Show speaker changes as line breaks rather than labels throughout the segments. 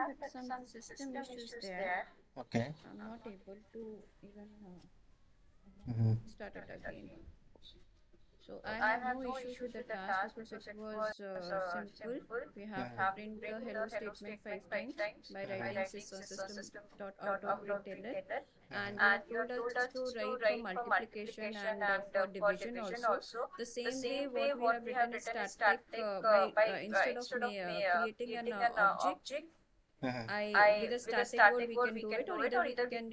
but some system issues there.
Okay.
I'm not able to even
Mm-hmm.
start it again. So I have no issues with the task because it was simple. We have to print the hello statement 5 times by writing sys on system dot out dot println, and you have told us to write for multiplication and for division also. The same way what we have written is static by instead of me creating an object.
Mm-hmm.
I with a static word we can do it, or either we can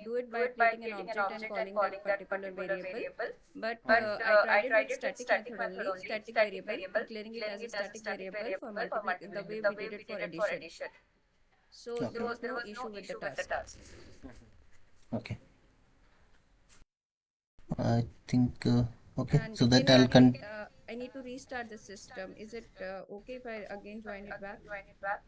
do it by creating an object and calling that particular variable. But I tried it with static method only, static variable, declaring it as a static variable for multiplication, the way we did it for addition. So
Okay.
there is no issue with the task.
Okay. I think okay.
And
So that
can
I'll con.
I need to restart the system? Is it okay if I again join it back?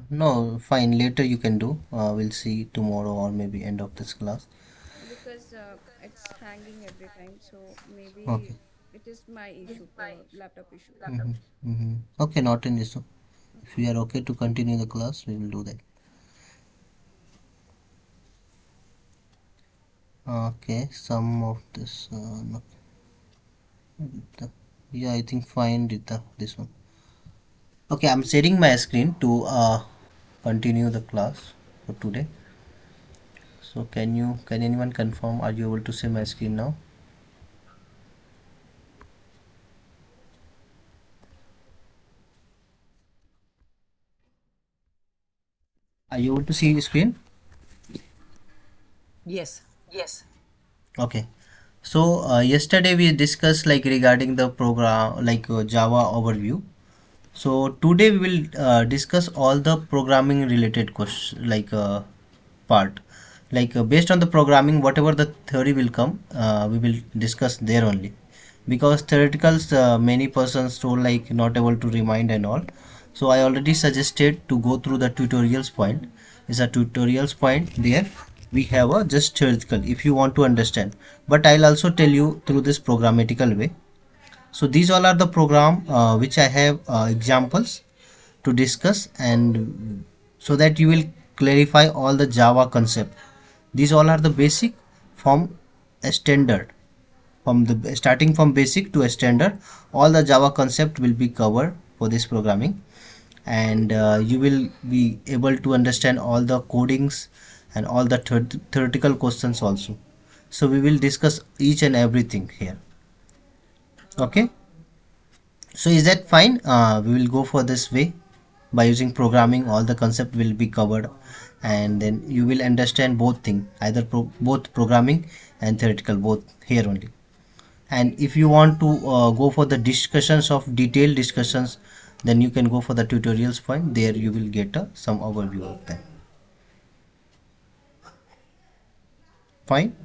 No, fine. Later you can do. We'll see tomorrow or maybe end of this class.
Because it's hanging every time, so maybe
Okay.
it is my issue, laptop issue.
Mm-hmm. Mm-hmm. Okay, not an issue. If we are okay to continue the class, we will do that. Okay, some of this. No, Rita. Yeah, I think fine, Rita. This one. Okay, I'm sharing my screen to continue the class for today. So can anyone confirm? Are you able to see my screen now? Are you able to see the screen?
Yes.
Okay. So yesterday we discussed like regarding the program like Java overview. So today we will discuss all the programming related questions like part. Like based on the programming, whatever the theory will come, we will discuss there only. Because theoreticals, many persons told like not able to remind and all. So I already suggested to go through the tutorials point. Is a tutorials point there. We have a just theoretical if you want to understand. But I'll also tell you through this programmatical way. So these all are the program which I have examples to discuss, and so that you will clarify all the Java concept. These all are the basic from a standard, from the starting from basic to a standard. All the Java concept will be covered for this programming, and you will be able to understand all the codings and all the theoretical questions also. So we will discuss each and everything here. Okay. So is that fine? We will go for this way. By using programming, all the concept will be covered, and then you will understand both thing, either both programming and theoretical, both here only. And if you want to go for the discussions of detailed discussions, then you can go for the tutorials point. There you will get some overview of that. Fine.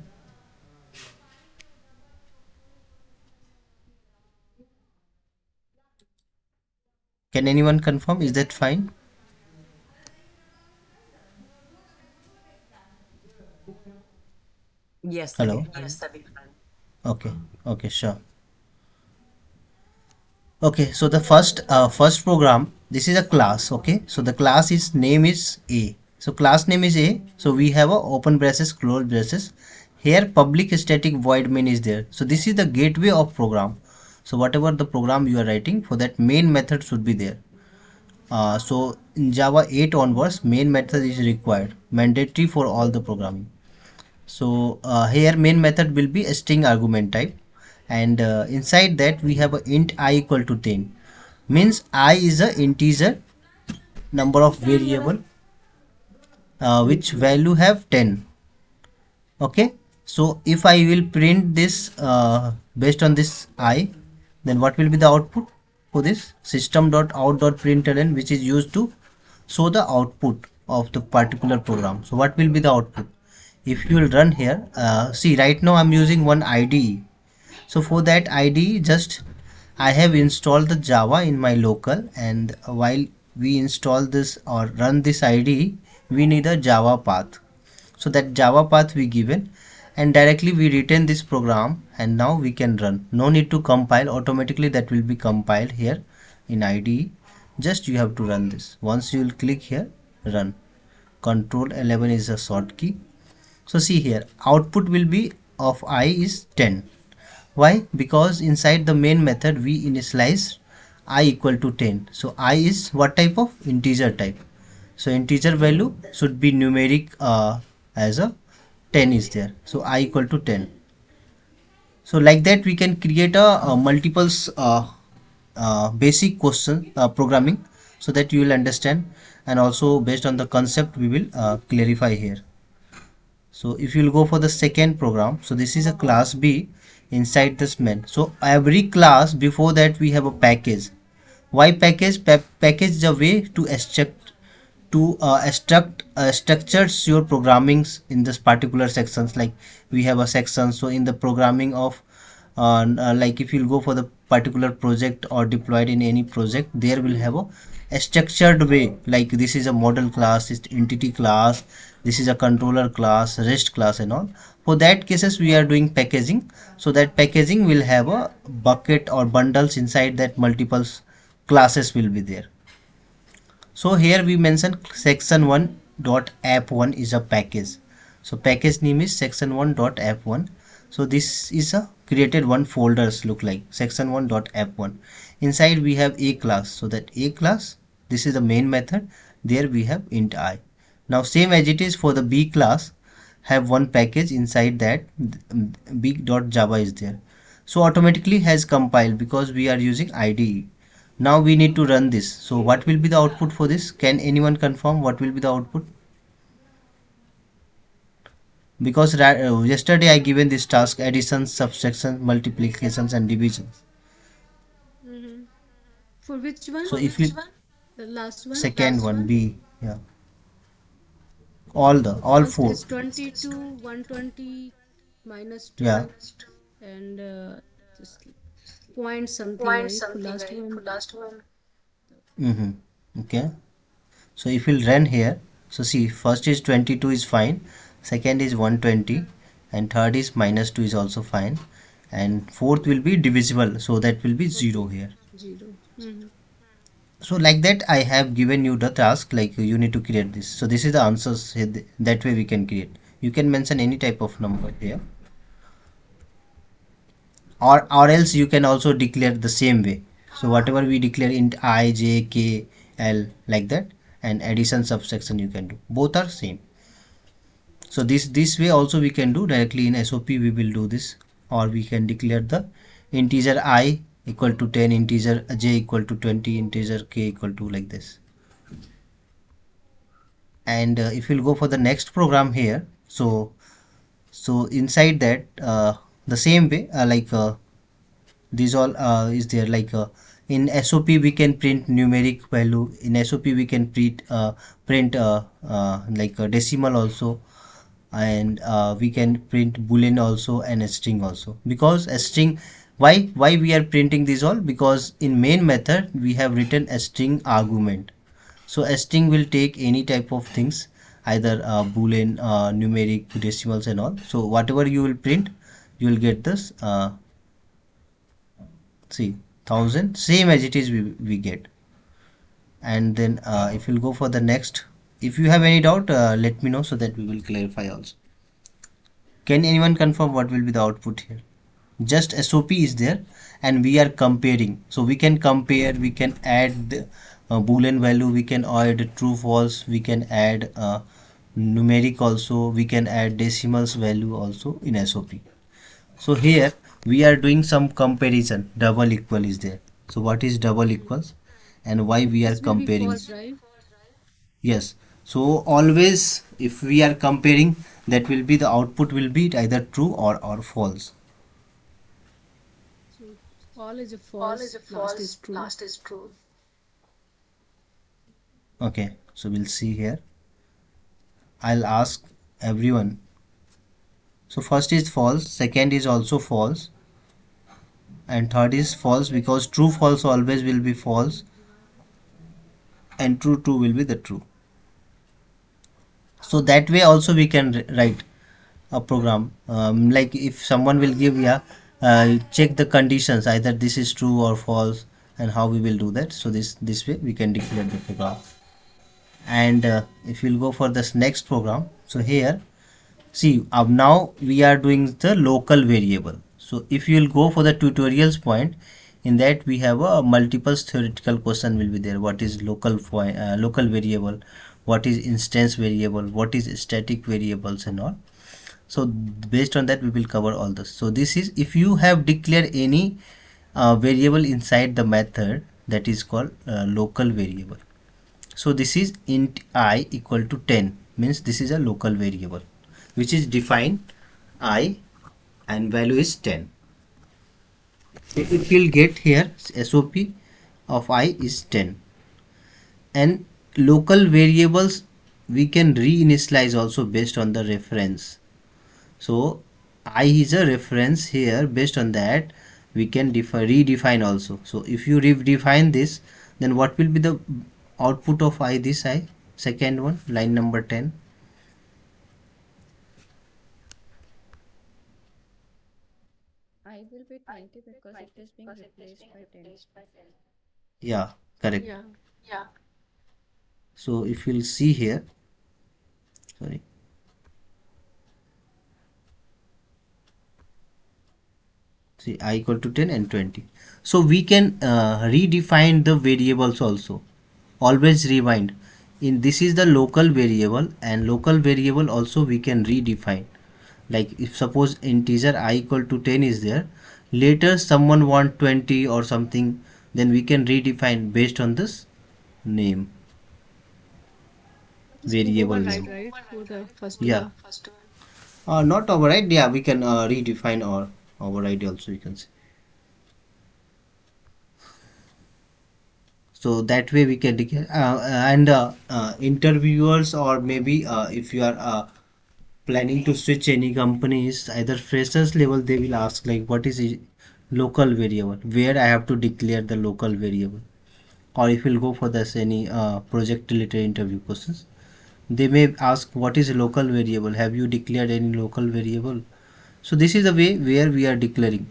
Can anyone confirm? Is that fine?
Yes,
Hello.
that'd be fine.
Okay. Okay. Sure. Okay, so the first program, this is a class. Okay, so the class is name is A. So class name is A. So we have a open braces, close braces. Here public static void main is there. So this is the gateway of program. So whatever the program you are writing, for that main method should be there. So in Java 8 onwards, main method is required, mandatory for all the programming. So here main method will be a string argument type, and inside that we have a int I equal to 10. Means I is a integer number of variable which value have 10. Okay, so if I will print this based on this I, then what will be the output for this system.out.println, which is used to show the output of the particular program. So what will be the output? If you will run here, see right now I'm using one IDE. So for that IDE, just I have installed the Java in my local, and while we install this or run this IDE, we need a Java path. So that Java path we given, and directly we return this program, and now we can run. No need to compile, automatically that will be compiled here in IDE. Just you have to run this. Once you will click here, run. Control 11 is a short key. So see here, output will be of I is 10. Why? Because inside the main method we initialize I equal to 10. So I is what type of? Integer type. So integer value should be numeric as a 10 is there. So I equal to 10. So like that we can create a multiples basic question programming, so that you will understand, and also based on the concept we will clarify here. So if you will go for the second program, so this is a class B inside this main. So every class before that we have a package. Why package? Package is a way to extract structures your programmings in this particular sections. Like we have a section, so in the programming of like if you'll go for the particular project or deployed in any project, there will have a structured way, like this is a model class, this entity class, this is a controller class, rest class and all. For that cases we are doing packaging, so that packaging will have a bucket or bundles inside that multiple classes will be there. So here we mention section 1 dot app 1 is a package. So package name is section 1 dot app 1. So this is a created one folders look like section 1 dot app 1. Inside we have a class. So that a class, this is the main method. There we have int I. Now same as it is for the b class, have one package inside that b dot java is there. So automatically has compiled because we are using IDE. Now we need to run this. So what will be the output for this? Can anyone confirm what will be the output? Because yesterday I given this task: addition, subtraction, multiplications and divisions.
Mm-hmm. For which one?
So if you
The last one?
second one B, yeah, all
First
four,
is 22, 120 minus
yeah.
12, and just point something, right? For last one.
Mm-hmm. Okay. So if we'll run here, so see, first is 22 is fine, second is 120, and third is minus 2 is also fine, and fourth will be divisible, so that will be 0 here.
0. Mm-hmm.
So like that I have given you the task, like you need to create this. So this is the answers here, that way we can create. You can mention any type of number here, or else you can also declare the same way. So whatever we declare int I, j, k, l, like that, and addition subtraction you can do, both are same. So this way also we can do directly in SOP. We will do this, or we can declare the integer I equal to 10, integer j equal to 20, integer k equal to like this. And if we'll go for the next program here, so inside that the same way, these all is there, like in SOP we can print numeric value, in SOP we can print like a decimal also, and we can print boolean also and a string also. Because a string, why we are printing these all? Because in main method we have written a string argument. So a string will take any type of things, either boolean, numeric, decimals and all. So whatever you will print, you will get this see 1000, same as it is we get. And then if you'll go for the next, if you have any doubt, let me know, so that we will clarify also. Can anyone confirm what will be the output here? Just SOP is there, and we are comparing. So we can compare, we can add the boolean value, we can add true false, we can add numeric also, we can add decimals value also in SOP. So here we are doing some comparison. Double equal is there. So what is double equals, and why we are
This will be
comparing?
false, right?
Yes. So always if we are comparing, that will be the output will be either true or false.
So all is a false, last is true.
Okay. So we'll see here. I'll ask everyone. So first is false, second is also false, and third is false, because true false always will be false, and true true will be the true. So that way also we can write a program, like if someone will give, yeah, check the conditions, either this is true or false, and how we will do that. So this way we can declare the program. And if we'll go for this next program, so here see now we are doing the local variable. So if you will go for the tutorials point, in that we have a multiple theoretical question will be there. What is local variable, what is instance variable, what is static variables and all. So based on that we will cover all this. So this is if you have declared any variable inside the method, that is called local variable. So this is int I equal to 10, means this is a local variable which is defined I and value is 10. It will get here SOP of I is 10. And local variables we can reinitialize also based on the reference. So I is a reference here, based on that we can redefine also. So if you redefine this, then what will be the output of I, this I, second one, line number 10?
I will be 20 because it is being replaced by 10.
Yeah, correct.
Yeah.
So if you'll see here, sorry, see I equal to 10 and 20. So we can redefine the variables also. Always rewind in, this is the local variable, and local variable also we can redefine. Like if suppose integer I equal to 10 is there, later someone want 20 or something, then we can redefine based on this name,
Just to
variable
override,
name.
right? For the first
Yeah,
one.
not override. Yeah, we can redefine or override also, you can say. So that way we can declare and interviewers, or maybe if you are planning to switch any companies, either freshers level, they will ask like what is local variable, where I have to declare the local variable. Or if you'll go for this any project related interview questions, they may ask what is local variable, have you declared any local variable. So this is the way where we are declaring.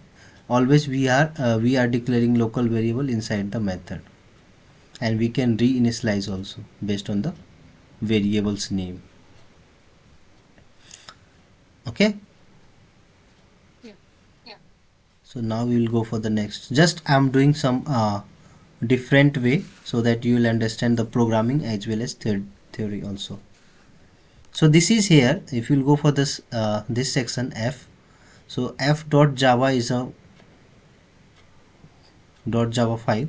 Always we are declaring local variable inside the method, and we can reinitialize also based on the variable's name. Okay,
Yeah.
so now we will go for the next. Just I'm doing some different way so that you will understand the programming as well as theory also. So this is here, if you'll go for this section F. So f dot java is a dot java file.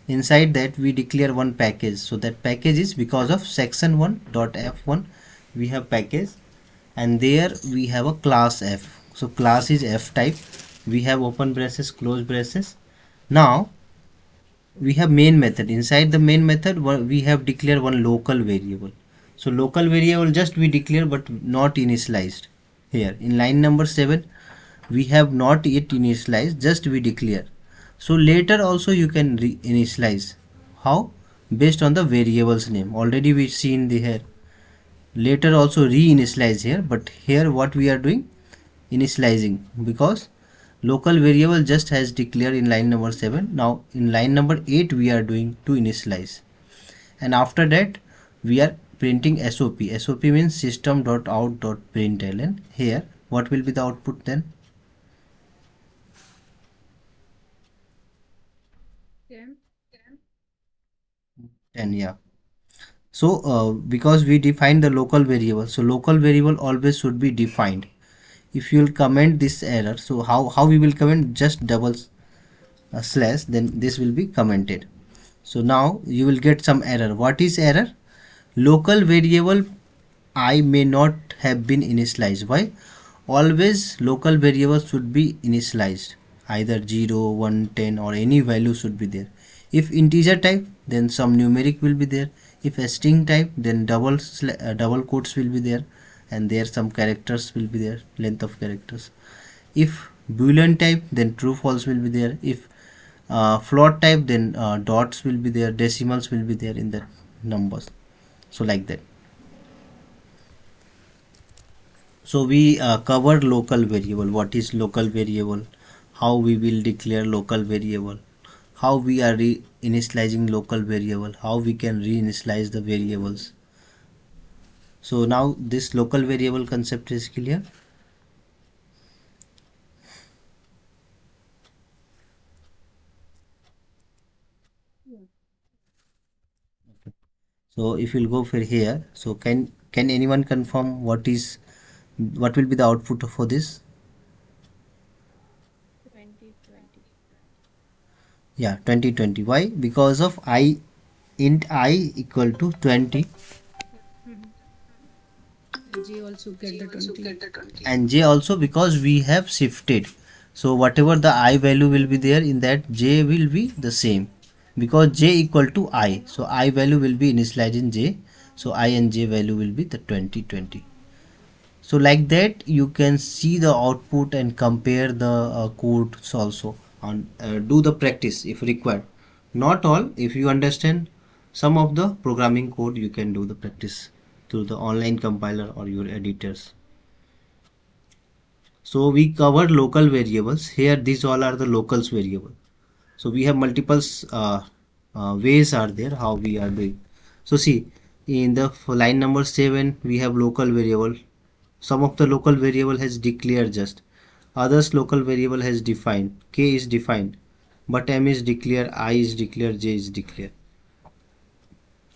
Inside that we declare one package. So that package is because of section 1 dot f1 we have package, and there we have a class f. So class is f type, we have open braces, close braces. Now we have main method. Inside the main method we have declared one local variable. So local variable just we declare but not initialized. Here in line number 7 we have not yet initialized, just we declare. So later also you can initialize. How? Based on the variable's name. Already we seen the here. Later also reinitialize here, but here what we are doing, initializing, because local variable just has declared in line number 7. Now in line number 8 we are doing to initialize, and after that we are printing SOP means system.out.println. Here what will be the output then?
Okay.
10. Yeah. So because we define the local variable, so local variable always should be defined. If you will comment this error, so how we will comment, just double slash, then this will be commented. So now you will get some error. What is error? Local variable I may not have been initialized. Why? Always local variable should be initialized, either 0 1 10 or any value should be there. If integer type, then some numeric will be there. If a string type, then double quotes will be there, and there some characters will be there, length of characters. If boolean type, then true false will be there. If float type, then dots will be there, decimals will be there in the numbers. So like that. So we cover local variable, what is local variable, how we will declare local variable, how we are initializing local variable, how we can reinitialize the variables. So now this local variable concept is clear.
Yeah.
So if we'll go for here, so can anyone confirm what will be the output for this?
2020.
Yeah, 2020. Why? Because of I int I equal to 20
Mhm. And J also get the 20.
and j also because we have shifted. So whatever the I value will be there in that, j will be the same because j equal to I. So I value will be initialized in j. So I and j value will be the 2020. So like that you can see the output and compare the codes also on do the practice if required. Not all, if you understand some of the programming code you can do the practice through the online compiler or your editors. So we covered local variables. Here these all are the locals variable. So we have multiple ways are there how we are doing. So see in the line number 7 we have local variable. Some of the local variable has declared just. Others local variable has defined. K is defined. But M is declared, I is declared, J is declared.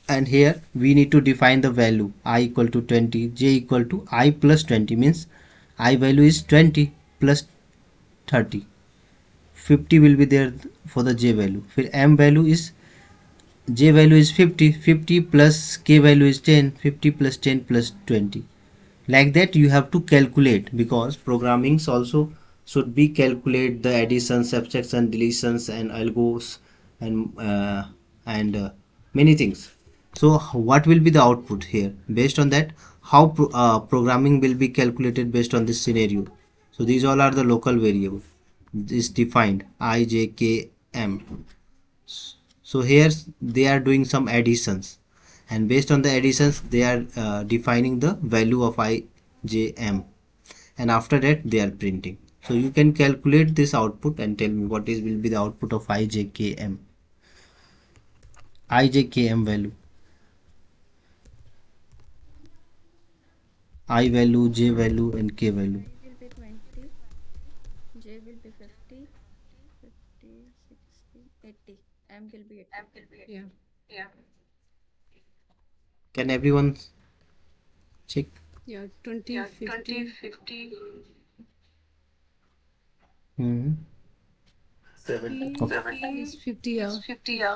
And here we need to define the value I equal to 20, J equal to I plus 20 means I value is 20 plus 30. 50 will be there for the J value. फिर M value is J value is 50. 50 plus K value is 10. 50 plus 10 plus 20. Like that you have to calculate because programmings also should be calculate the additions, subtraction, deletions and algos and many things. So what will be the output here based on that, how programming will be calculated based on this scenario. So these all are the local variable is defined I, J, K, M. So here they are doing some additions and based on the additions they are defining the value of I, J, M, and after that they are printing. So you can calculate this output and tell me what is will be the output of I, J, K, M. I, J, K, M value. I value, J value and K value.
I will be 20. J will be 50. 50, 60, 80. M will be 80.
Yeah.
Can everyone check?
Yeah. 20, 50,
Hmm.
50 is 50, yeah.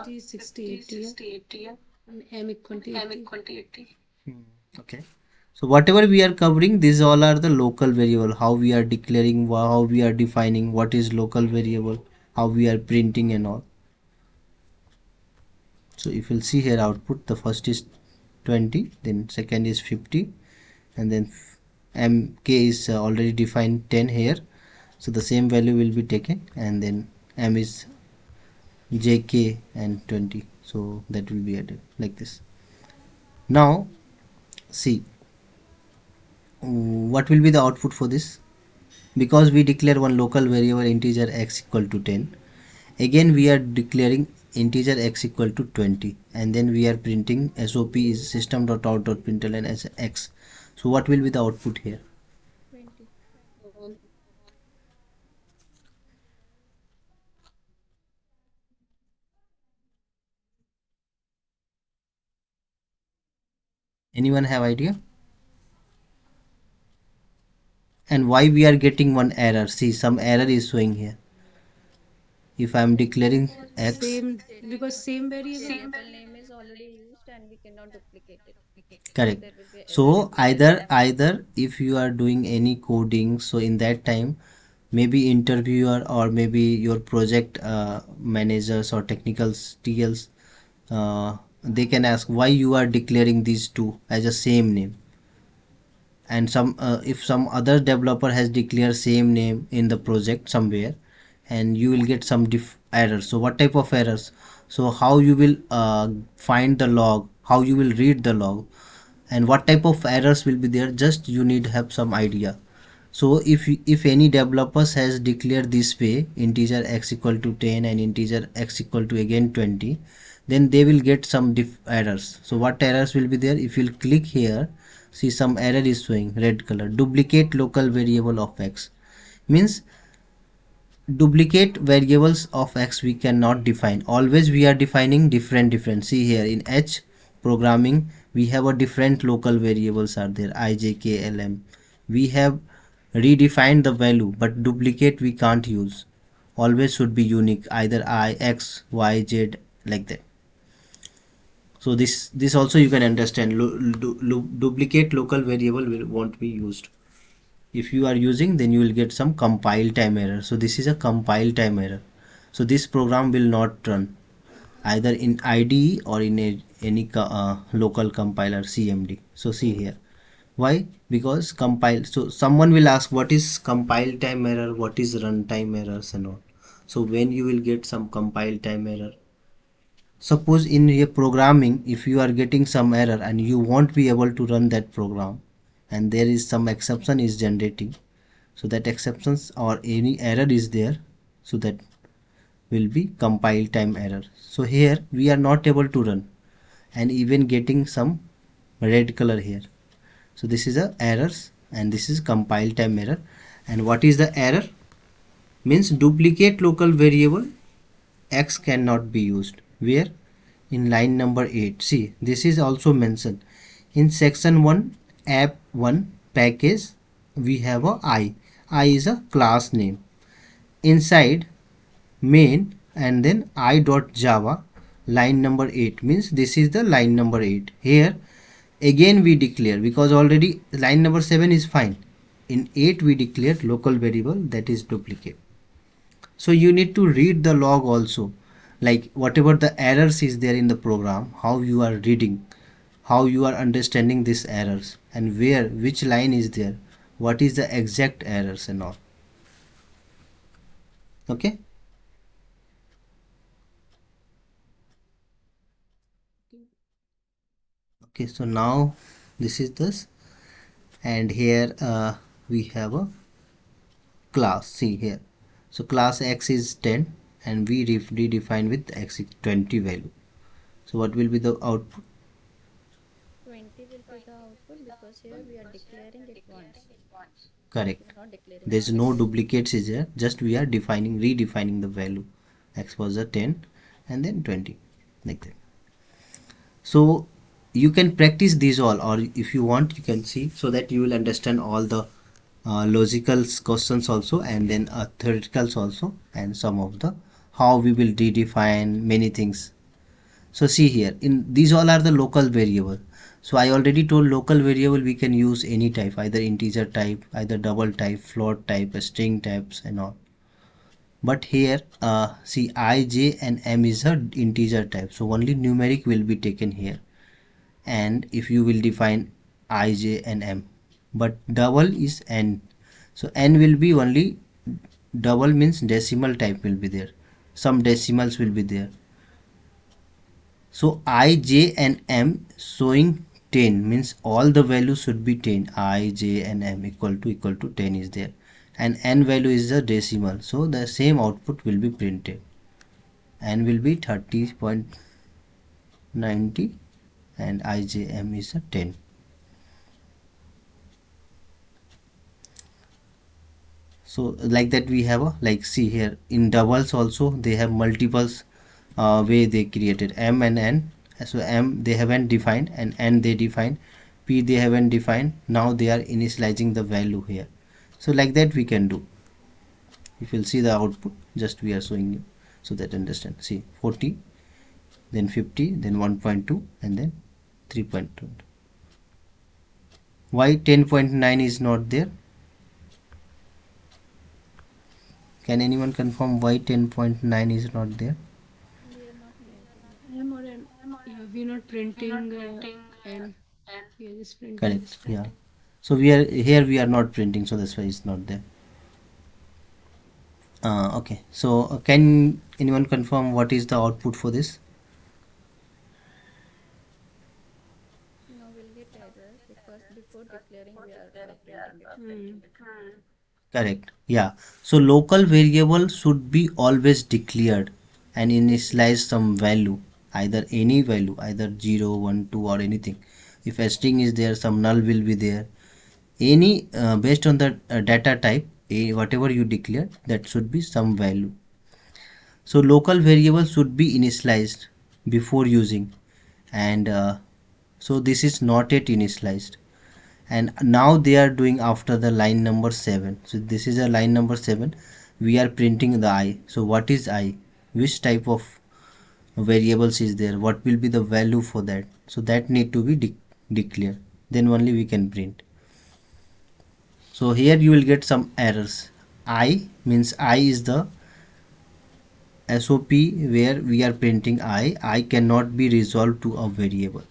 50, 60, 80, yeah. And M equal to 80.
Okay. So whatever we are covering, these all are the local variable. How we are declaring, how we are defining what is local variable, how we are printing and all. So if you'll see here output, the first is 20, then second is 50, and then mk is already defined 10 here. So the same value will be taken, and then m is jk and 20. So that will be added like this. Now see what will be the output for this, because we declare one local variable integer x equal to 10. Again we are declaring integer x equal to 20 and then we are printing sop is system.out.println as x. So what will be the output here?
20.
Um,
Anyone have idea? And why we are getting one error? See, some error is showing here. If I am declaring
Because this
x,
Same, because
statement,
same variable.
variable name is already used and we cannot duplicate it. So
correct.
there will be error
So
in this.
either if you are doing any coding, so in that time maybe interviewer or maybe your project managers or technical TLs, they can ask why you are declaring these two as a same name, and some if some other developer has declared same name in the project somewhere, and you will get some errors. So what type of errors? So how you will find the log, how you will read the log, and what type of errors will be there, just you need have some idea. So if any developers has declared this way, integer x equal to 10 and integer x equal to again 20, then they will get some errors. So what errors will be there? If you'll click here, see some error is showing red color, duplicate local variable of x. Means duplicate variables of x we cannot define. Always we are defining different. See here in H programming we have a different local variables are there, I, j, k, l, m. We have redefined the value, but duplicate we can't use. Always should be unique, either I, x, y, z, like that. So this also you can understand, duplicate local variable won't be used. If you are using, then you will get some compile time error. So this is a compile time error. So this program will not run either in IDE or in any local compiler CMD. So see here, why? Because compile. So someone will ask, what is compile time error, what is runtime errors and all. So when you will get some compile time error, suppose in your programming if you are getting some error and you won't be able to run that program, and there is some exception is generating, so that exceptions or any error is there, so that will be compile time error. So here we are not able to run and even getting some red color here. So this is a errors and this is compile time error. And what is the error? Means duplicate local variable x cannot be used. Where? In line number 8. See, this is also mentioned in section 1 app 1 package. We have a I is a class name. Inside main and then I.java line number 8 means this is the line number 8. Here again we declare, because already line number 7 is fine. In 8 we declared local variable, that is duplicate. So you need to read the log also, like whatever the errors is there in the program, how you are reading, how you are understanding these errors, and where which line is there, what is the exact errors and all. Okay. Okay, so now this is this, and here we have a class. See here, so class x is 10 and we redefine with x is 20 value. So what will be the output?
20 will be the output because here we are declaring it once. We
Correct.
are not declaring
There's no
twice.
duplicates is there, just we are redefining the value. X was a 10 and then 20, like that. So you can practice these all, or if you want you can see, so that you will understand all the logical questions also, and then theoreticals also, and some of the how we will redefine many things. So see here, in these all are the local variable. So I already told local variable we can use any type, either integer type, either double type, float type, string types and all. But here see I, j and m is a integer type, so only numeric will be taken here. And if you will define I, j and m, but double is n, so n will be only double, means decimal type will be there, some decimals will be there. So I, j and m showing 10 means all the values should be 10. I, j and m equal to 10 is there, and n value is the decimal, so the same output will be printed. N will be 30.90 and IJM is a 10. So like that we have a, like see here in doubles also they have multiples way they created m and n. So m they haven't defined and n they defined, p they haven't defined, now they are initializing the value here. So like that we can do. If you'll see the output, just we are showing you so that understand. See 40, then 50, then 1.2 and then 3.2. Why 10.9 is not there? Can anyone confirm why 10.9 is not there?
We are not printing it.
M or N. Yeah, we're not printing N. We are just printing
Correct.
this
Yeah.
fact.
So we are here, we are not printing, so that's why it's not there. Okay. So can anyone confirm what is the output for this?
No, we'll get error. error because before declaring we are printing it.
Correct. Yeah. So local variable should be always declared and initialize some value, either any value, either 0, 1, 2 or anything. If a string is there, some null will be there. Any based on the data type, whatever you declare, that should be some value. So local variable should be initialized before using, and so this is not yet initialized, and now they are doing after the line number 7. So this is a line number 7, we are printing the I. So what is I, which type of variables is there, what will be the value for that, so that need to be declared, then only we can print. So here you will get some errors. I means I is the SOP where we are printing I cannot be resolved to a variable.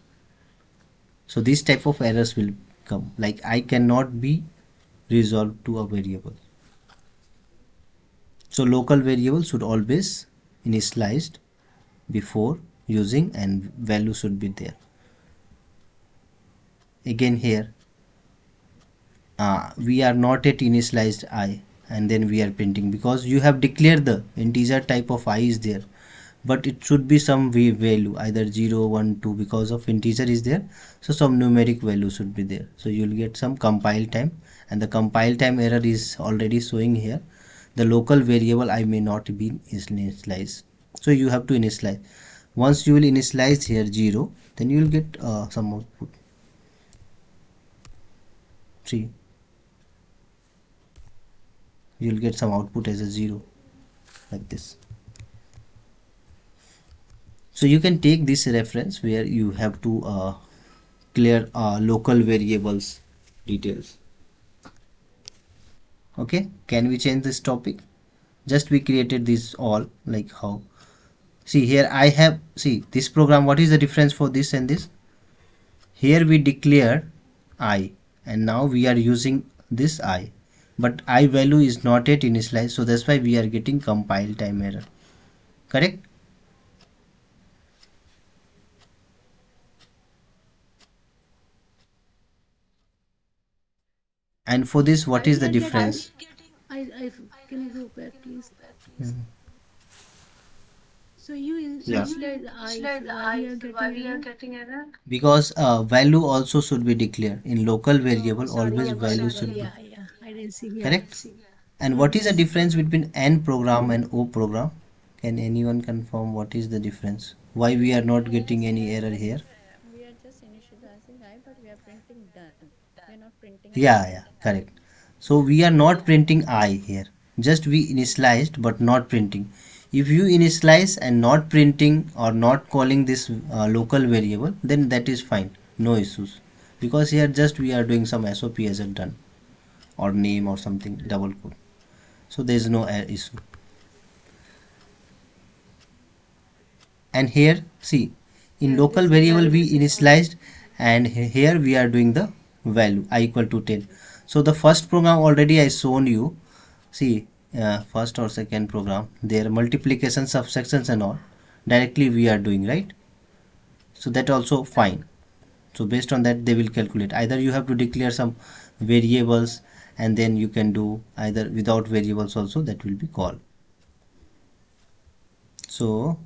So this type of errors will come, like I cannot be resolved to a variable. So local variable should always initialized before using and value should be there. Again here we are not yet initialized I, and then we are printing because you have declared the integer type of I is there, but it should be some value, either 0, 1, 2, because of integer is there, so some numeric value should be there. So you will get some compile time, and the compile time error is already showing here. The local variable I may not be initialized, so you have to initialize. Once you will initialize here 0, then you will get some output. See, you will get some output as a 0 like this. So you can take this reference where you have to clear local variables details. Okay, can we change this topic? Just we created this all, like how, see here I have, see this program, what is the difference for this and this? Here we declared I, and now we are using this I, but I value is not yet initialized, so that's why we are getting compile time error. Correct? And for this, what is the difference?
I can you go back, please?
Mhm.
So you
Yeah.
initialize I, why we are getting error?
Because value also should be declared in local
Oh,
variable,
sorry,
always
yeah,
value
sorry,
should be
yeah, I didn't see, yeah.
correct. And what is the difference between N program and O program? Can anyone confirm what is the difference? Why we are not getting any error here?
We are just initializing I, but we are printing done. We are not printing
Yeah,
I.
yeah, correct. So we are not printing I here. Just we initialized but not printing. If you initialize and not printing or not calling this local variable, then that is fine. No issues. Because here just we are doing some SOP as a done or name or something double quote. So there is no issue. And here see, in
Yeah,
local
this
variable
value
we
is
initialized, and here we are doing the value I equal to 10. So the first program already I shown you. See, first or second program, their multiplication subtractions and all directly we are doing, right? So that also fine. So based on that they will calculate, either you have to declare some variables and then you can do, either without variables also that will be called. So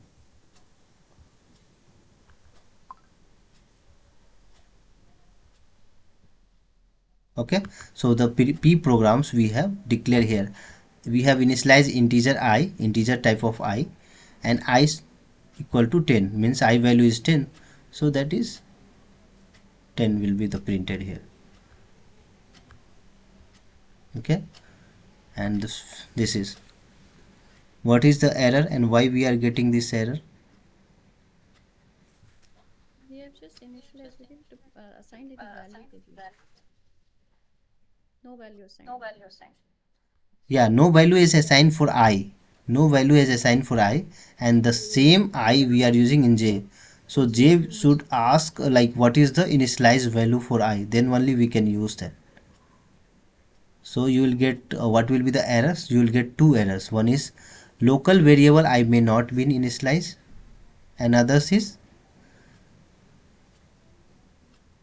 okay, so the P programs we have declared here, we have initialized integer I, integer type of I, and I is equal to 10, means I value is 10, so that is 10 will be the printed here. Okay, and this is what is the error and why we are getting this error.
We have just initialized. We didn't assign any value to this. No value assigned.
Yeah, no value is assigned for I, no value is assigned for I, and the same I we are using in J. So J should ask like what is the initialized value for I, then only we can use that. So you will get what will be the errors? You will get two errors. One is local variable I may not be initialized, and others is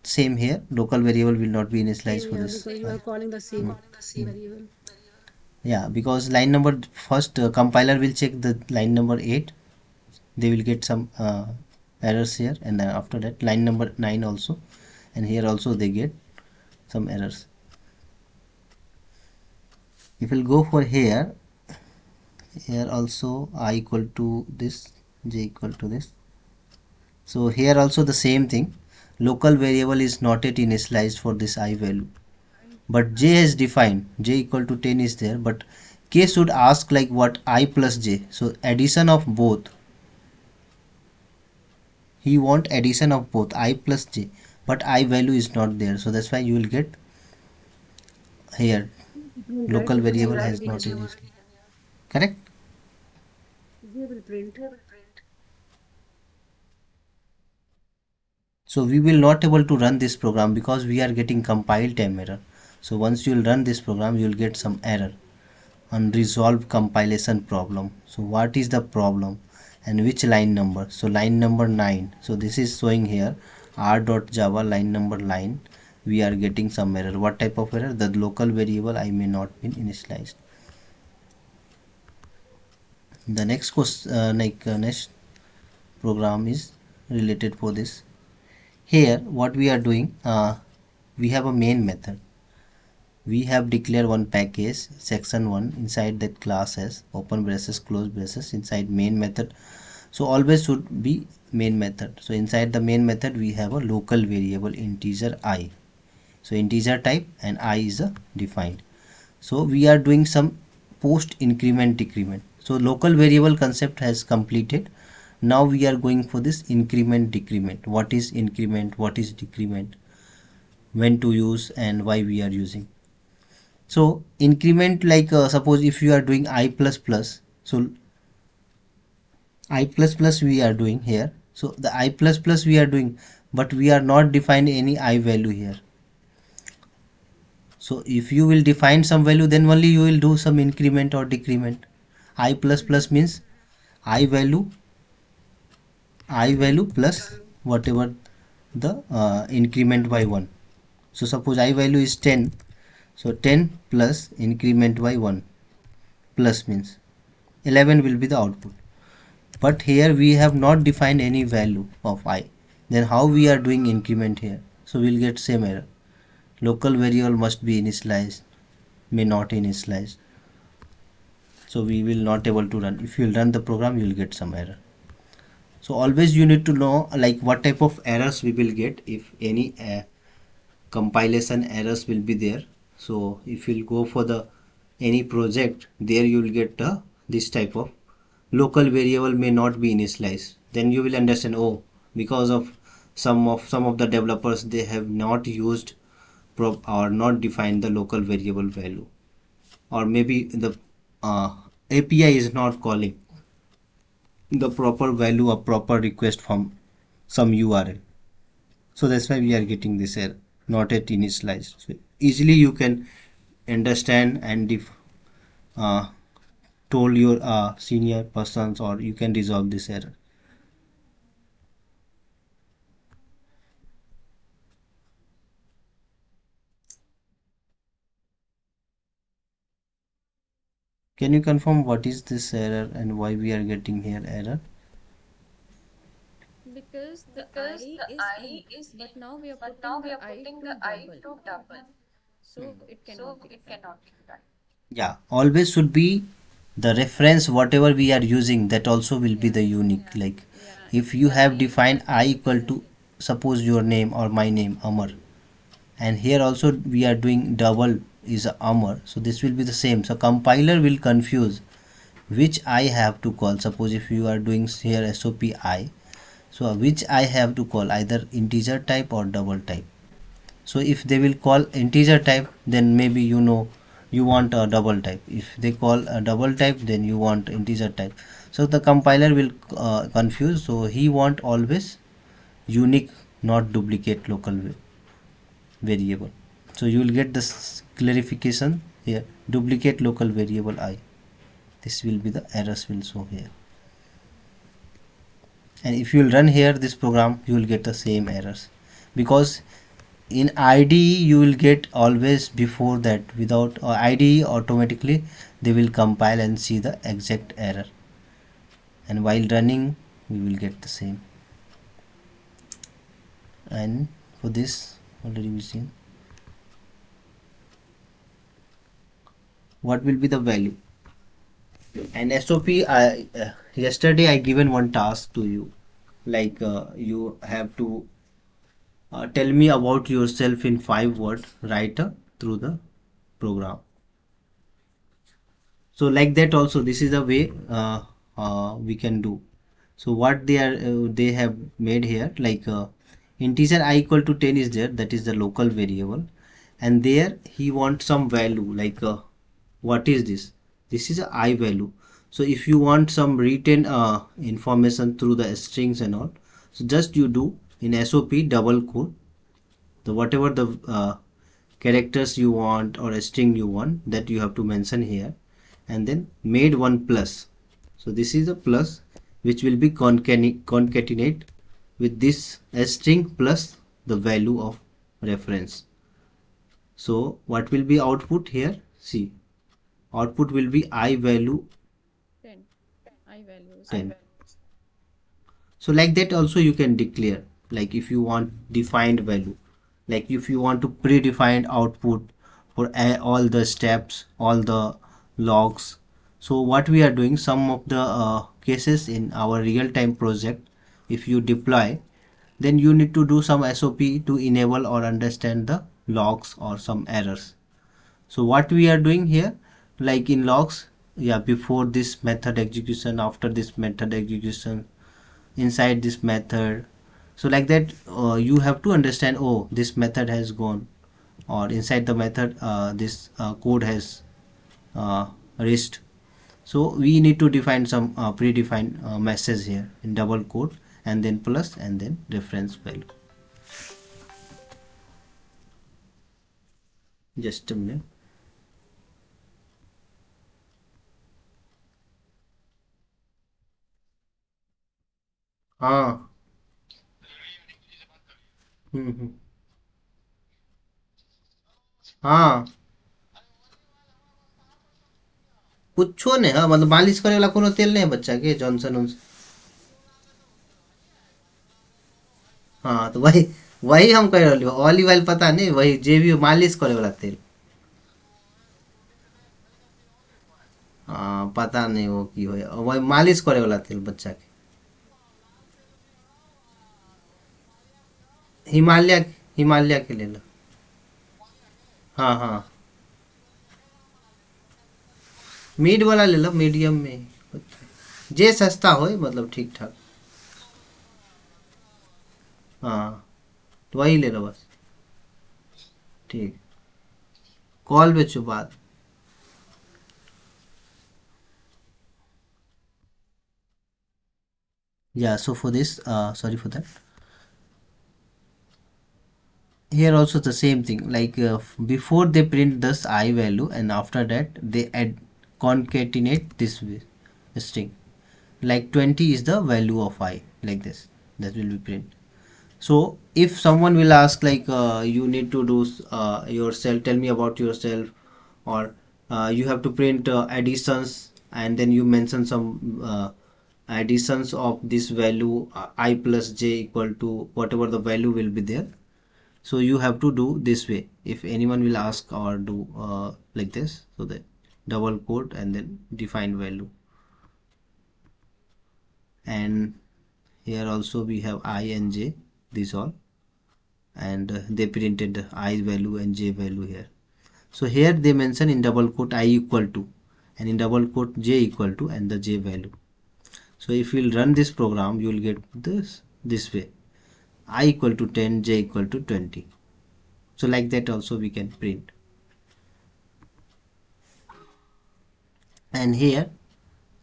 same here, local variable will not be initialized
Same
for
here
this.
because you are calling the same variable.
Yeah, because line number first, compiler will check the line number 8, they will get some errors here, and then after that line number 9 also, and here also they get some errors. If we'll go for here also I equal to this, j equal to this. So here also the same thing, local variable is not yet initialized for this I value, but j is defined, j equal to 10 is there, but k should ask like what, I plus j, so addition of both, he want addition of both I plus j, but I value is not there, so that's why you will get here
It will write
local
because you
variable
are
has
adding
not
here.
initialized. Correct.
They will print.
So we will not able to run this program because we are getting compile time error. So once you will run this program, you will get some error, unresolved compilation problem. So what is the problem and which line number? So line number 9. So this is showing here r.java line number 9. We are getting some error. What type of error? The local variable I may not be initialized. The next question, next program is related for this. Here what we are doing, we have a main method, we have declared one package section 1, inside that class has open braces close braces inside main method. So always should be main method. So inside the main method we have a local variable integer I, so integer type, and I is a defined. So we are doing some post increment decrement. So local variable concept has completed. Now we are going for this increment decrement. What is increment, what is decrement, when to use and why we are using. So increment, like suppose if you are doing I plus plus, so I plus plus we are doing here, so the I plus plus we are doing, but we are not define any I value here. So if you will define some value, then only you will do some increment or decrement. I plus plus means I value, I value plus whatever the increment by 1. So suppose I value is 10, so 10 plus increment by 1, plus means 11 will be the output. But here we have not defined any value of I, then how we are doing increment here? So we'll get same error, local variable must be initialized, may not initialized, so we will not able to run. If you will run the program, you will get some error. So always you need to know like what type of errors we will get if any compilation errors will be there. So if you'll go for the any project, there you will get this type of local variable may not be initialized. Then you will understand, oh, because of some of the developers, they have not used or not defined the local variable value, or maybe the API is not calling the proper value or proper request from some URL. So that's why we are getting this error, not yet initialized. So easily you can understand and uh, told your senior persons, or you can resolve this error. Can you confirm what is this error and why we are getting here error?
Because the I is int, but now we are putting the I to double. So it cannot be defined.
Yeah, always should be the reference whatever we are using, that also will be
Yeah,
the unique.
yeah,
Like
yeah.
if you have defined I equal to suppose your name or my name Amar, and here also we are doing double is Amar, so this will be the same. So compiler will confuse which I have to call. Suppose if you are doing here SOP I, so which I have to call, either integer type or double type. So if they will call integer type, then maybe you want a double type. If they call a double type, then you want integer type. So the compiler will confuse, so he want always unique, not duplicate local variable. So you will get this clarification here, duplicate local variable I, this will be the errors will show here. And if you will run here this program, you will get the same errors, because in IDE you will get always before that, without IDE automatically they will compile and see the exact error, and while running we will get the same. And for this already we seen what will be the value. And SOP, yesterday I given one task to you, like you have to tell me about yourself in 5 words, write through the program. So like that also this is a way we can do. So what they have made here, like integer I equal to 10 is there, that is the local variable, and there he wants some value, like what is this, this is a I value. So if you want some written information through the strings and all, so just you do in SOP double quote the whatever the characters you want or a string you want, that you have to mention here, and then made one plus. So this is a plus which will be concatenate with this string plus the value of reference. So what will be output here? See, output will be I value
10. I values
10.
10.
So like that also you can declare, like if you want defined value, like if you want to predefined output for all the steps, all the logs. So what we are doing, some of the cases in our real-time project, if you deploy, then you need to do some SOP to enable or understand the logs or some errors. So what we are doing here, like in logs, yeah, before this method execution, after this method execution, inside this method. So like that you have to understand, oh, this method has gone, or inside the method this code has reached. So we need to define some predefined message here in double quote, and then plus, and then reference value. Just a minute. हाँ. हम्म. हाँ, कुछो नहीं, हाँ मतलब मालिश करे वाला कोनो तेल नहीं है बच्चा के, जॉनसन उनसन. हाँ तो वही वही हम कह रहे ऑलिव ऑयल पता नहीं, वही जे भी मालिश करे वाला तेल. हाँ पता नहीं वो की हो, वही मालिश करे वाला तेल बच्चा के. हिमालय, हिमालय के ले लो. हाँ हाँ, मिड वाला ले लो, मीडियम में जे सस्ता हो, मतलब ठीक ठाक. हाँ तो वही ले लो बस. ठीक, कॉल बेचो बात. Yeah, so for this sorry for that, here also the same thing, like before they print this I value, and after that they add concatenate this string, like 20 is the value of I, like this, that will be print. So if someone will ask, like you need to do yourself, tell me about yourself, or you have to print additions, and then you mention some additions of this value I plus j equal to whatever the value will be there. So you have to do this way if anyone will ask, or do like this, so that double quote and then define value. And here also we have I and j, these all, and they printed I value and j value here. So here they mention in double quote I equal to, and in double quote j equal to, and the j value. So if you'll run this program, you will get this way, I equal to 10, j equal to 20. So like that also we can print. And here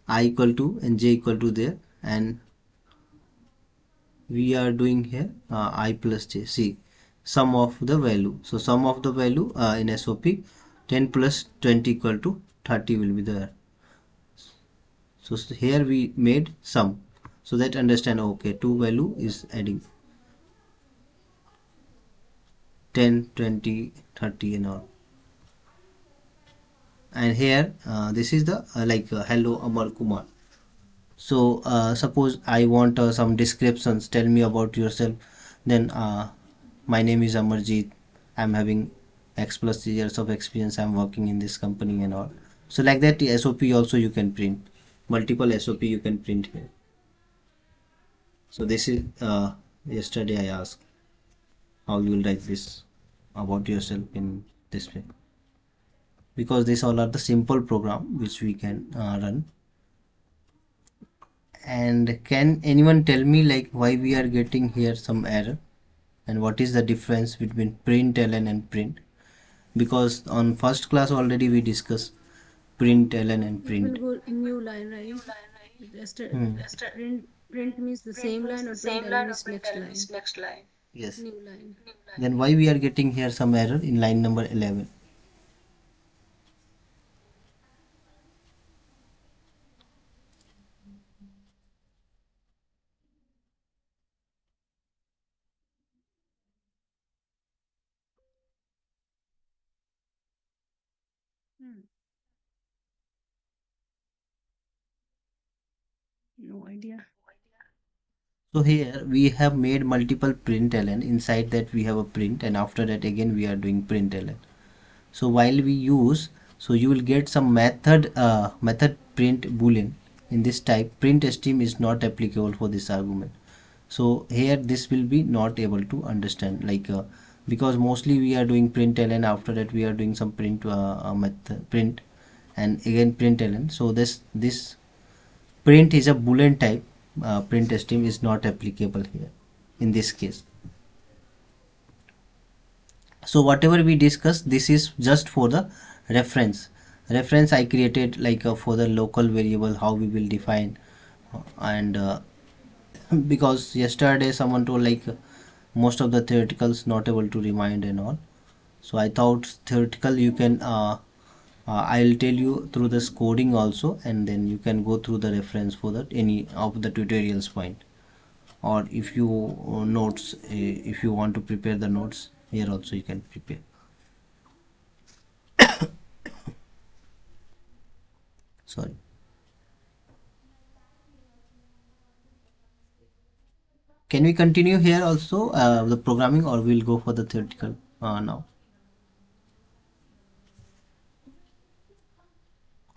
I equal to and j equal to there, and we are doing here I plus j. See, sum of the value. So sum of the value in SOP 10 plus 20 equal to 30 will be there. So here we made sum, so that understand, okay, two value is adding. 10, 20, 30 and all. And here this is the hello Amar Kumar. So suppose I want some descriptions, tell me about yourself. Then my name is Amarjeet, I'm having X plus years of experience, I'm working in this company and all. So like that SOP also you can print, multiple SOP you can print here. So this is yesterday I asked how you will write this about yourself in this way, because these all are the simple program which we can run. And can anyone tell me like why we are getting here some error, and what is the difference between println and print? Because on first class already we discussed println and
It will
print.
go in new line, right? Just
Hmm.
print means the same line, or print means next line,
Yes.
new line.
Then why we are getting here some error in line number 11?
Hmm. No idea.
So here we have made multiple println, inside that we have a print, and after that again we are doing println. So while we use, so you will get some method print boolean in this type. Print stream is not applicable for this argument. So here this will be not able to understand, because mostly we are doing println, after that we are doing some method print, and again println. So this print is a boolean type. Print stream is not applicable here in this case. So whatever we discuss, this is just for the reference I created, for the local variable how we will define. And because yesterday someone told most of the theoreticals not able to remind and all, so I thought theoretical you can I'll tell you through this coding also, and then you can go through the reference for that any of the tutorials point. Or if you notes, if you want to prepare the notes, here also you can prepare. Sorry. Can we continue here also the programming, or we'll go for the theoretical now?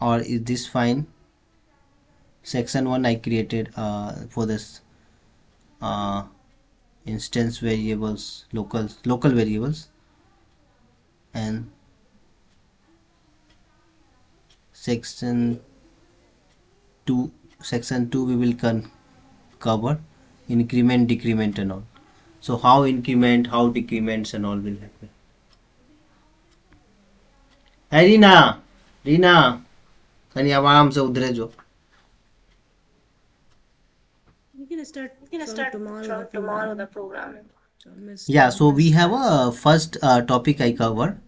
Or is this fine? Section 1 I created for this uh, instance variables, local variables, and section 2 section 2 we will cover increment, decrement and all. So how increment, how decrements and all will happen. Hey Rina, कहीं अब आराम से उधरे जो.
We can start from tomorrow the programming. So
Yeah, so we have a first topic I cover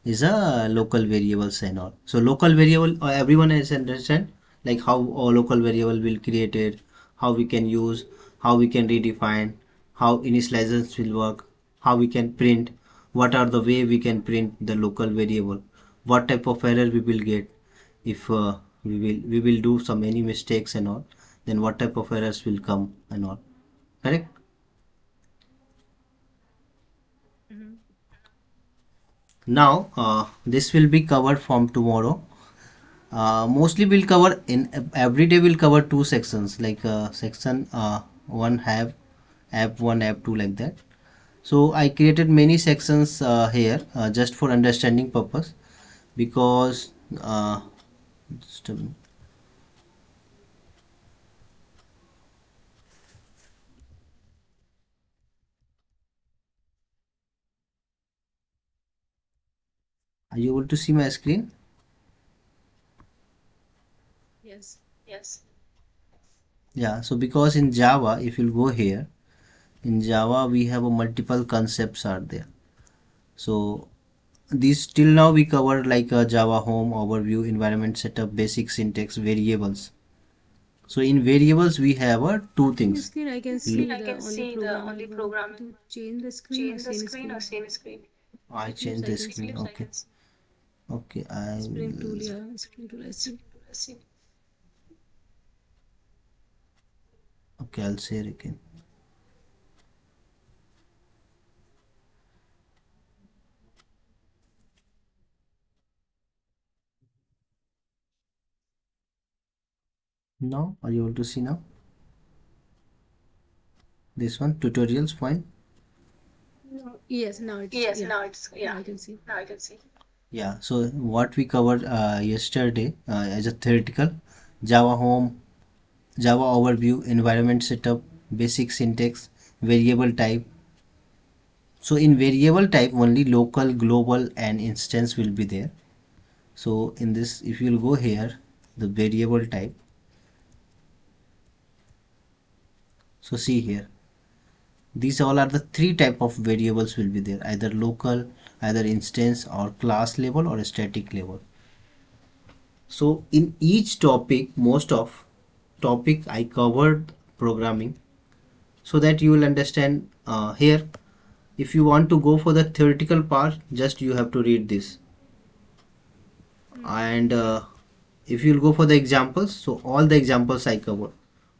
is a local variables and all. So local variable, everyone has understand like how a local variable will created, how we can use, how we can redefine, how initializers will work, how we can print, what are the way we can print the local variable, what type of error we will get if we will do some any mistakes and all, then what type of errors will come and all. Correct?
Mhm.
Now this will be covered from tomorrow. Mostly we'll cover in every day we'll cover two sections, section 1 have app 1 app 2 like that. So I created many sections here just for understanding purpose, because just a minute. Are you able to see my screen?
Yes.
Yeah, so because in Java, if you'll go here, in Java we have a multiple concepts are there. So these till now we covered Java home overview, environment setup, basic syntax, variables. So in variables we have two
In the
things.
screen, I can see the only programming one. To change the screen or same screen?
I
Yes,
change
I
the
can
screen.
see.
Okay. Okay.
Spring tool, yeah, spring tool, I see.
Okay, I'll share again. Now, are you able to see now? This one, tutorials, fine.
No, yes, now it's, yeah, now I can see.
Yeah, so what we covered yesterday as a theoretical, Java home, Java overview, environment setup, basic syntax, variable type. So in variable type only local, global and instance will be there. So in this, if you'll go here, the variable type. So see here, these all are the three type of variables will be there, either local, either instance or class level or static level. So in each topic, most of topic I covered programming, so that you will understand here. If you want to go for the theoretical part, just you have to read this. And if you'll go for the examples, so all the examples I cover,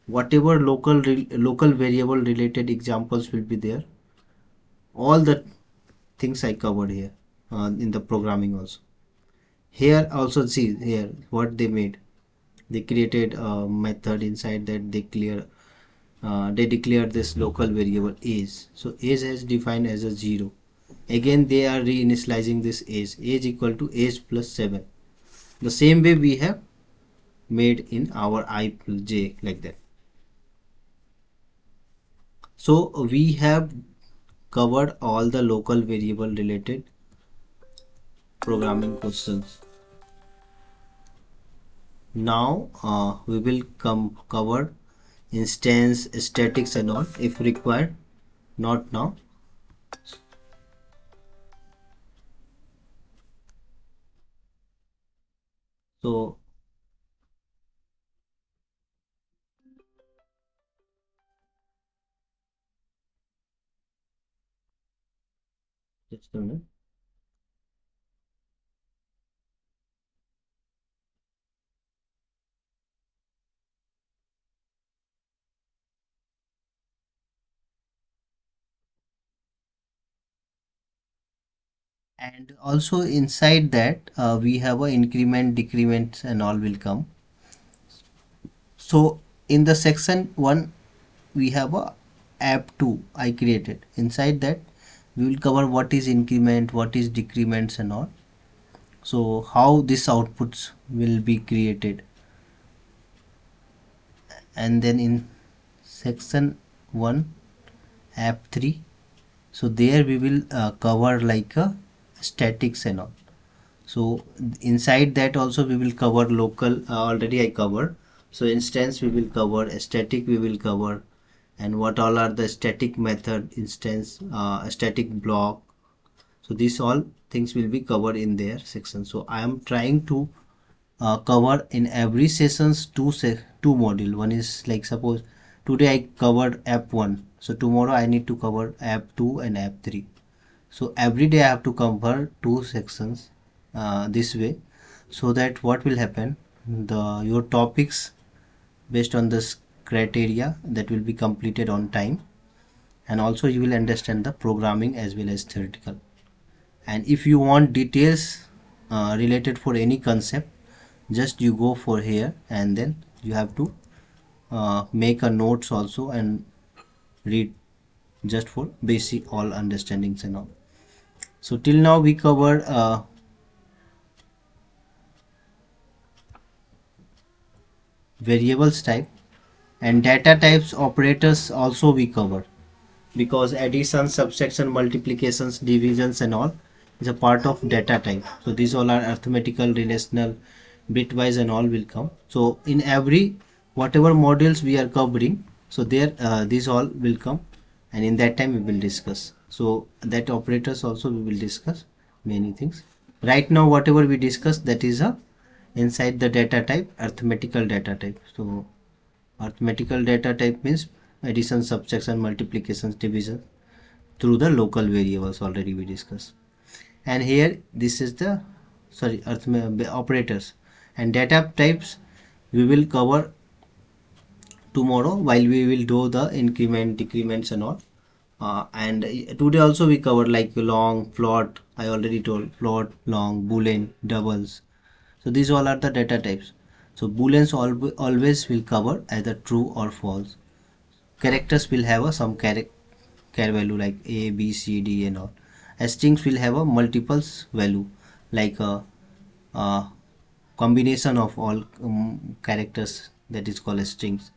whatever local variable related examples will be there, all the things I covered here in the programming also. Here also see here what they made. They created a method inside that they declare this local variable age. So age is defined as a 0. Again they are reinitializing this age equal to age plus 7. The same way we have made in our I plus j, like that. So we have covered all the local variable related programming questions. Now we will cover instance statics and all if required, not now. So just a minute. And also inside that we have a increment, decrements and all will come. So in the section 1 we have a app 2 I created. Inside that we will cover what is increment, what is decrements and all. So how this outputs will be created. And then in section 1 app 3, so there we will cover like a statics and all. So inside that also we will cover local, already I covered. So instance we will cover, static we will cover, and what all are the static method, instance, static block. So these all things will be covered in their section. So I am trying to cover in every sessions two module. One is like, suppose today I covered app 1, so tomorrow I need to cover app 2 and app 3. So every day I have to cover two sections this way, so that what will happen, the your topics based on this criteria that will be completed on time, and also you will understand the programming as well as theoretical. And if you want details related for any concept, just you go for here, and then you have to make a notes also and read just for basic all understandings and all. So till now we covered variables type, and data types operators also we cover, because addition, subtraction, multiplications, divisions and all is a part of data type. So these all are arithmetical, relational, bitwise and all will come. So in every whatever modules we are covering, so there these all will come, and in that time we will discuss. So that operators also we will discuss many things. Right now whatever we discuss, that is a inside the data type, arithmetical data type. So arithmetical data type means addition, subtraction, multiplications, division through the local variables, already we discussed. and here this is the operators and data types we will cover tomorrow while we will do the increment decrements and all. And today also we cover like long, float, I already told float, long, boolean, doubles. So these all are the data types. So booleans always will cover either true or false. Characters will have a some char value like a, b, c, d and all. Strings will have a multiples value like a combination of all characters, that is called strings.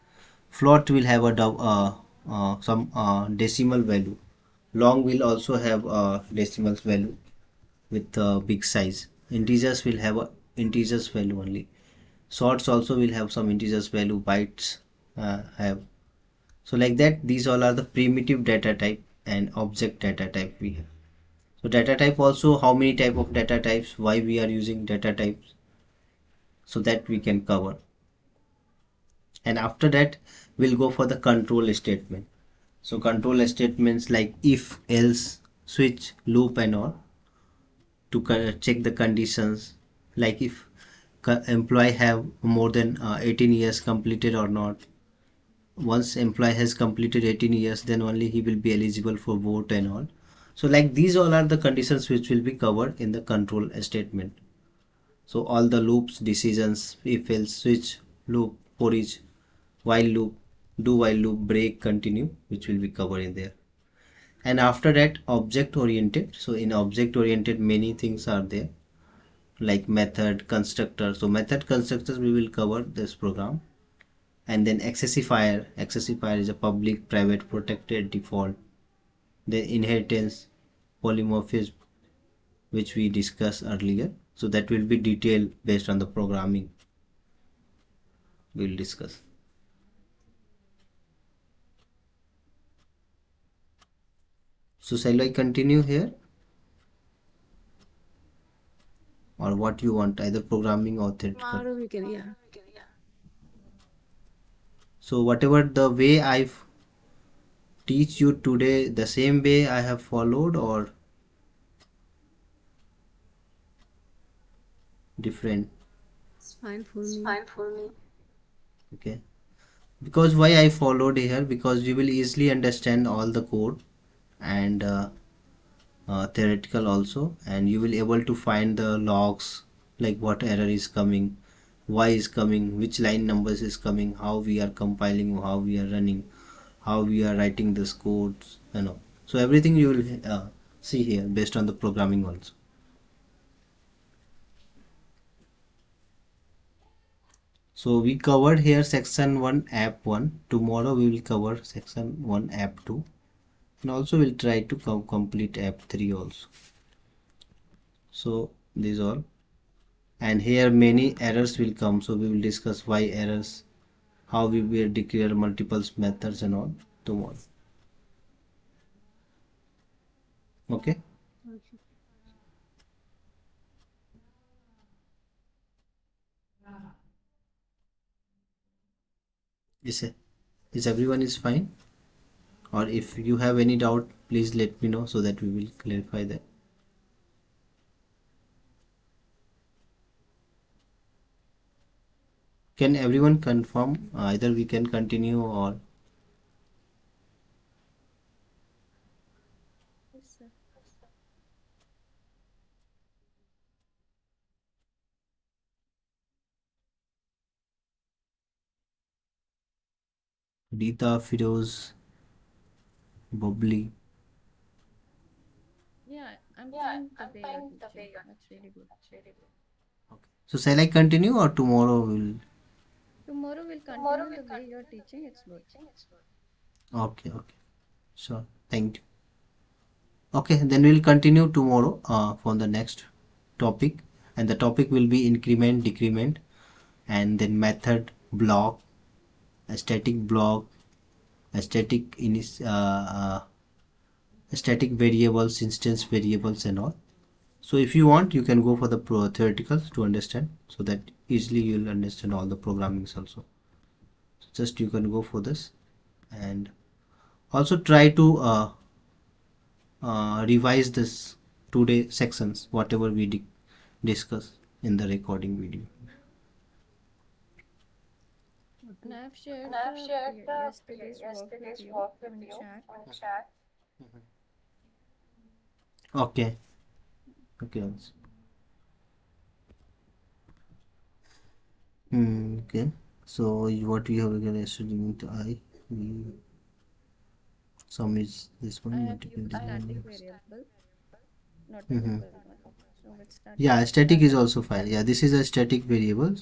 Float will have a some decimal value. Long will also have a decimal value with big size. Integers will have a integers value only. Sorts also will have some integers value. Bytes have. So like that, these all are the primitive data type and object data type we have. So data type also, how many type of data types, why we are using data types, so that we can cover. And after that we'll go for the control statement. So control statements like if, else, switch, loop and all to check the conditions, like if employee have more than 18 years completed or not. Once employee has completed 18 years, then only he will be eligible for vote and all. So like these all are the conditions which will be covered in the control statement. So all the loops, decisions, if, else, switch, loop, for each, while loop, do while loop, break, continue, which will be covered in there. And after that object oriented. So in object oriented many things are there like method, constructor. So method, constructors we will cover this program. And then accessifier is a public, private, protected, default. Then inheritance, polymorphism, which we discussed earlier. So that will be detailed based on the programming we will discuss. So shall I continue here, or what you want, either programming or theoretical?
Tomorrow we can, yeah.
So whatever the way I teach you today, the same way I have followed or different?
It's fine for me.
Okay, because why I followed here, because you will easily understand all the code and theoretical also, and you will able to find the logs like what error is coming, why is coming, which line numbers is coming, how we are compiling, how we are running, how we are writing this codes, you know. So everything you will see here based on the programming also. So we covered here section 1 app 1. Tomorrow we will cover section 1 app 2, and also we'll try to complete app 3 also. So these all, and here many errors will come, so we will discuss why errors, how we will declare multiple methods and all tomorrow. Okay.
Okay.
Is everyone is fine, or if you have any doubt please let me know so that we will clarify that. Can everyone confirm? Either we can continue or
Yes, sir.
Rita, Firoz, Bubbly.
Yeah, I'm fine the way you're teaching. That's really good.
Okay. So shall I continue or tomorrow will?
Tomorrow we'll continue the way you're teaching. It's good.
Okay, okay. Sure. Thank you. Okay, then we'll continue tomorrow for the next topic, and the topic will be increment, decrement, and then method, block, a static block, a static variables, instance variables, and all. So if you want, you can go for the theoreticals to understand, so that easily you'll understand all the programmings also. So just you can go for this, and also try to revise this today sections, whatever we discuss in the recording video.
And I have shared the yesterday's work with you on chat.
Okay. Okay. Okay. So what we have again yesterday to I we some is this
I
one
have
multiple
used static
design.
variable, not a
Mm-hmm.
local one. So let's start with
Yeah,
that.
static is also fine. Yeah, this is a static variable.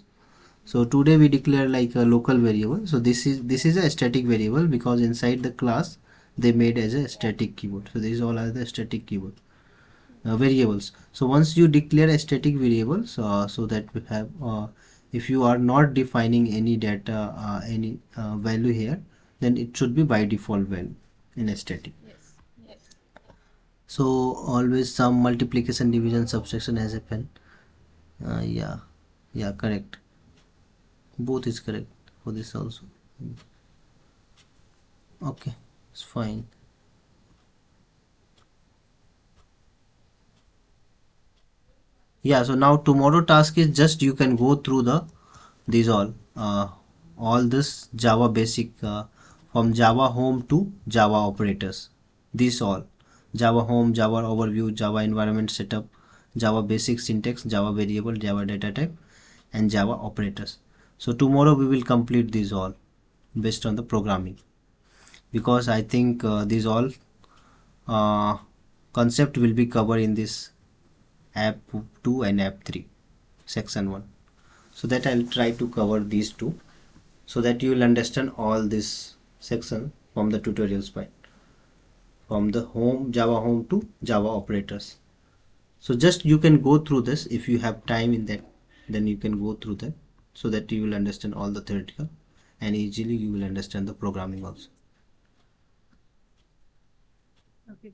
So today we declare like a local variable. So this is a static variable because inside the class they made as a static keyword. So these all are the static keyword variables. So once you declare a static variables, so that we have if you are not defining any data any value here, then it should be by default value in a static.
Yes, yes.
So always some multiplication division subtraction has happened. Yeah, yeah, correct. Both is correct for this also. Okay, it's fine. Yeah, so now tomorrow task is just you can go through the these all this Java basic from Java home to Java operators. These all Java home, Java overview, Java environment setup, Java basic syntax, Java variable, Java data type, and Java operators. So tomorrow we will complete these all based on the programming, because I think these all uh, concept will be covered in this app 2 and app 3 section 1. So that I'll try to cover these two so that you will understand all this section from the tutorials part, from the home Java home to Java operators. So just you can go through this if you have time in that, then you can go through that so that you will understand all the theoretical and easily you will understand the programming also.
Okay.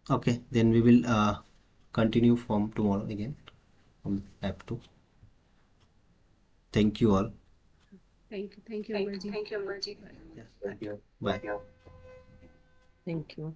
Okay, then we will continue from tomorrow again from app 2. Thank you all.
Thank you, Amarji. Bye.
Yeah, thank you. Bye.
Thank you.